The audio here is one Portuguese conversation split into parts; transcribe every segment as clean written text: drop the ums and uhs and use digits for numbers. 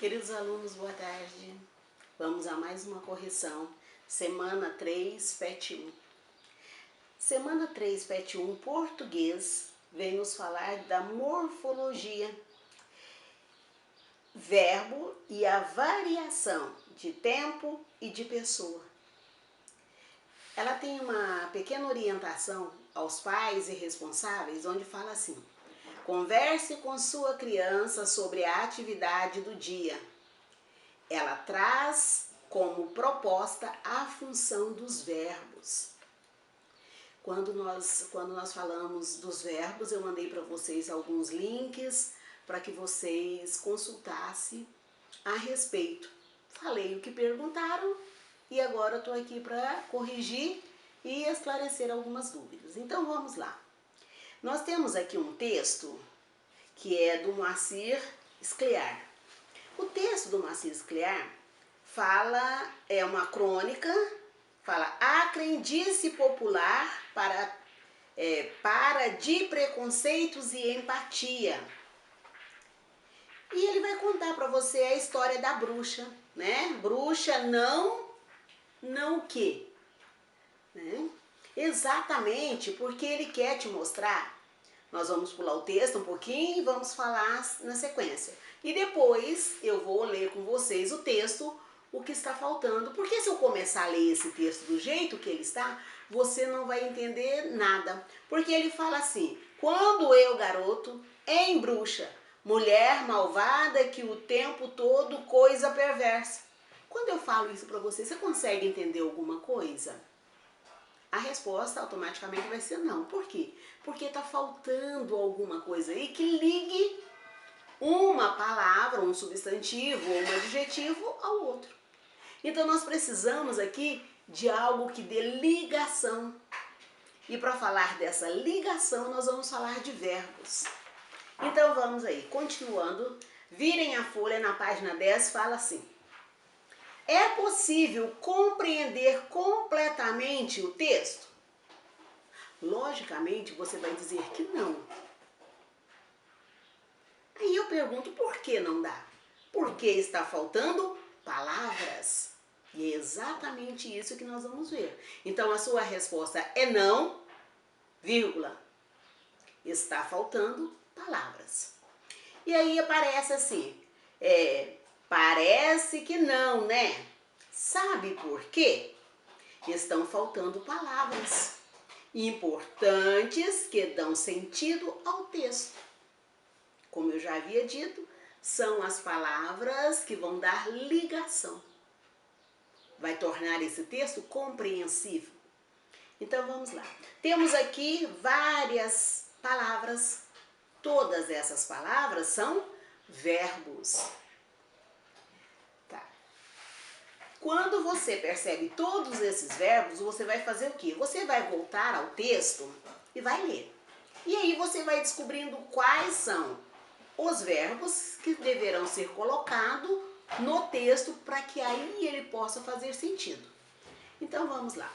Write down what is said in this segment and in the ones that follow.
Queridos alunos, boa tarde. Vamos a mais uma correção. Semana 3, PET 1. Semana 3, PET 1, português, vem nos falar da morfologia, verbo e a variação de tempo e de pessoa. Ela tem uma pequena orientação aos pais e responsáveis, onde fala assim: converse com sua criança sobre a atividade do dia. Ela traz como proposta a função dos verbos. Quando nós falamos dos verbos, eu mandei para vocês alguns links para que vocês consultassem a respeito. Falei o que perguntaram e agora estou aqui para corrigir e esclarecer algumas dúvidas. Então vamos lá. Nós temos aqui um texto que é do Moacir Scliar. O texto do Moacir Scliar fala, é uma crônica, fala a crendice popular para de preconceitos e empatia. E ele vai contar para você a história da bruxa, né? Bruxa não o quê? Né? Exatamente porque ele quer te mostrar. Nós vamos pular o texto um pouquinho e vamos falar na sequência. E depois eu vou ler com vocês o texto, o que está faltando. Porque se eu começar a ler esse texto do jeito que ele está, você não vai entender nada. Porque ele fala assim: quando eu, garoto, em bruxa, mulher malvada que o tempo todo coisa perversa. Quando eu falo isso para você, você consegue entender alguma coisa? A resposta automaticamente vai ser não. Por quê? Porque está faltando alguma coisa aí que ligue uma palavra, um substantivo ou um adjetivo ao outro. Então nós precisamos aqui de algo que dê ligação. E para falar dessa ligação, nós vamos falar de verbos. Então vamos aí, continuando. Virem a folha, na página 10, fala assim: é possível compreender completamente o texto? Logicamente, você vai dizer que não. Aí eu pergunto, por que não dá? Porque está faltando palavras. E é exatamente isso que nós vamos ver. Então, a sua resposta é não, vírgula. Está faltando palavras. E aí aparece assim, parece que não, né? Sabe por quê? Estão faltando palavras importantes que dão sentido ao texto. Como eu já havia dito, são as palavras que vão dar ligação. Vai tornar esse texto compreensível. Então vamos lá. Temos aqui várias palavras. Todas essas palavras são verbos. Tá. Quando você percebe todos esses verbos, você vai fazer o quê? Você vai voltar ao texto e vai ler. E aí você vai descobrindo quais são os verbos que deverão ser colocados no texto para que aí ele possa fazer sentido. Então vamos lá.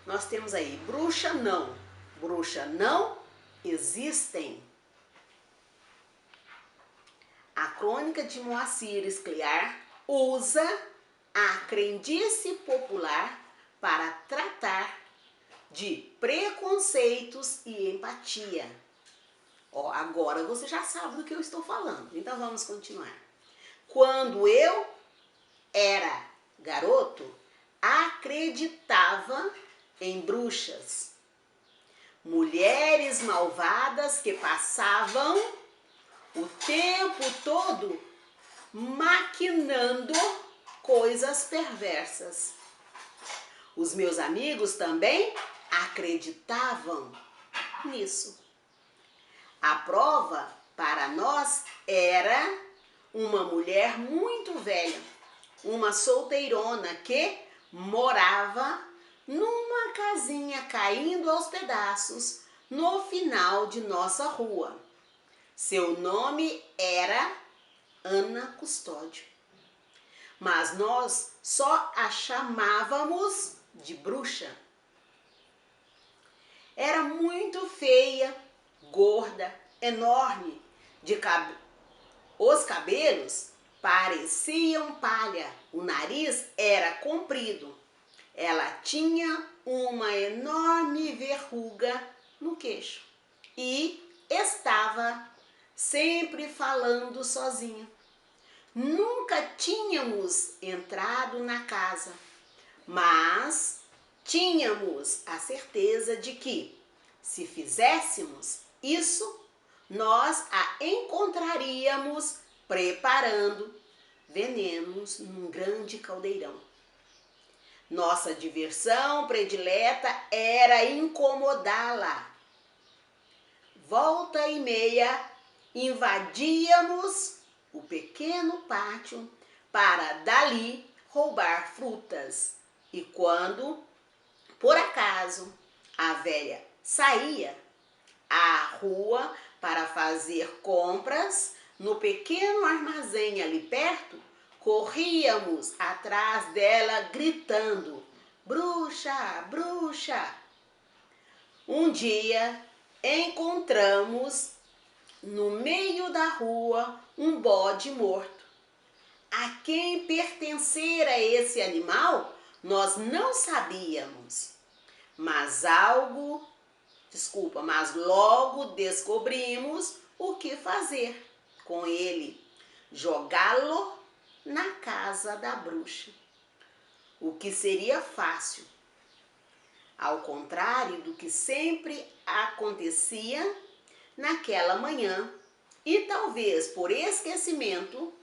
Nós temos aí bruxa não existem. A crônica de Moacir Scliar usa a crendice popular para tratar de preconceitos e empatia. Ó, agora você já sabe do que eu estou falando, então vamos continuar. Quando eu era garoto, acreditava em bruxas, mulheres malvadas que passavam o tempo todo maquinando coisas perversas. Os meus amigos também acreditavam nisso. A prova para nós era uma mulher muito velha, uma solteirona que morava numa casinha caindo aos pedaços no final de nossa rua. Seu nome era Ana Custódio, mas nós só a chamávamos de bruxa. Era muito feia, gorda, enorme, os cabelos pareciam palha. O nariz era comprido. Ela tinha uma enorme verruga no queixo e estava sempre falando sozinha. Nunca tínhamos entrado na casa, mas tínhamos a certeza de que, se fizéssemos isso, nós a encontraríamos preparando venenos num grande caldeirão. Nossa diversão predileta era incomodá-la. Volta e meia, invadíamos o pequeno pátio para dali roubar frutas. E quando, por acaso, a velha saía à rua para fazer compras no pequeno armazém ali perto, corríamos atrás dela gritando: bruxa, bruxa! Um dia encontramos no meio da rua um bode morto. A quem pertencera esse animal, nós não sabíamos, mas logo descobrimos o que fazer com ele: jogá-lo na casa da bruxa. O que seria fácil, ao contrário do que sempre acontecia naquela manhã, e talvez por esquecimento,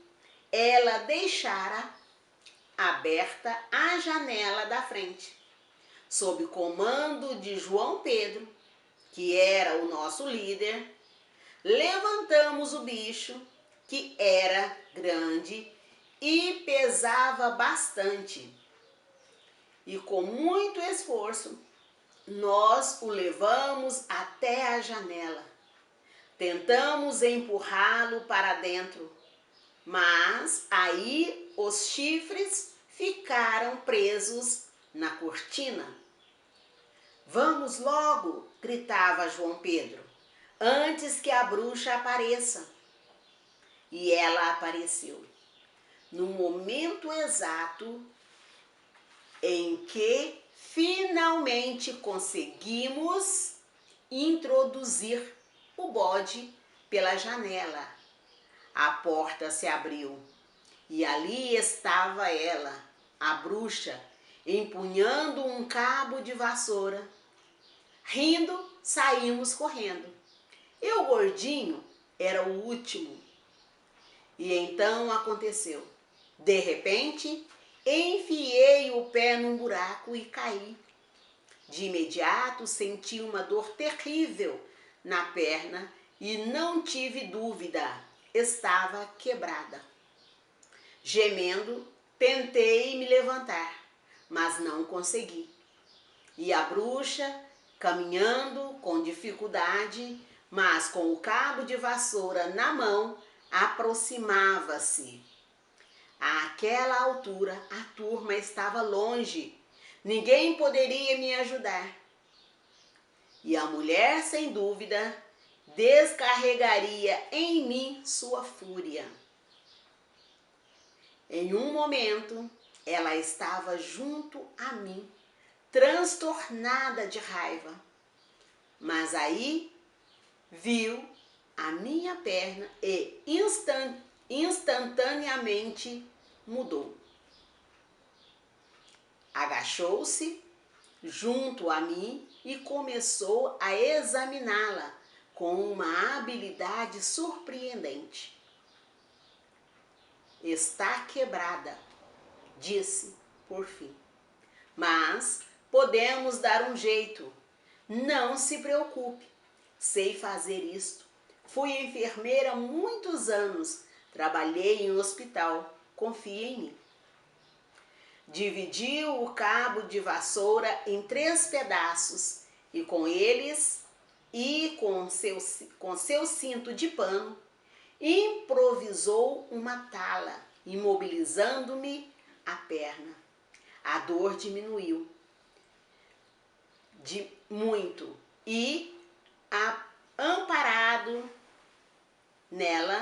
ela deixara aberta a janela da frente. Sob comando de João Pedro, que era o nosso líder, levantamos o bicho, que era grande e pesava bastante. E com muito esforço, nós o levamos até a janela. Tentamos empurrá-lo para dentro, mas aí os chifres ficaram presos na cortina. Vamos logo, gritava João Pedro, antes que a bruxa apareça. E ela apareceu no momento exato em que finalmente conseguimos introduzir o bode pela janela. A porta se abriu e ali estava ela, a bruxa, empunhando um cabo de vassoura. Rindo, saímos correndo. Eu, gordinho, era o último. E então aconteceu. De repente, enfiei o pé num buraco e caí. De imediato senti uma dor terrível na perna e não tive dúvida, estava quebrada. Gemendo, tentei me levantar, mas não consegui. E a bruxa, caminhando com dificuldade, mas com o cabo de vassoura na mão, aproximava-se. Àquela altura, a turma estava longe. Ninguém poderia me ajudar. E a mulher, sem dúvida, descarregaria em mim sua fúria. Em um momento, ela estava junto a mim, transtornada de raiva. Mas aí viu a minha perna e instantaneamente mudou. Agachou-se junto a mim e começou a examiná-la com uma habilidade surpreendente. Está quebrada, disse por fim. Mas podemos dar um jeito. Não se preocupe, sei fazer isto. Fui enfermeira há muitos anos, trabalhei em hospital, confie em mim. Dividiu o cabo de vassoura em 3 pedaços e com eles e com seu cinto de pano, improvisou uma tala, imobilizando-me a perna. A dor diminuiu muito e, amparado nela,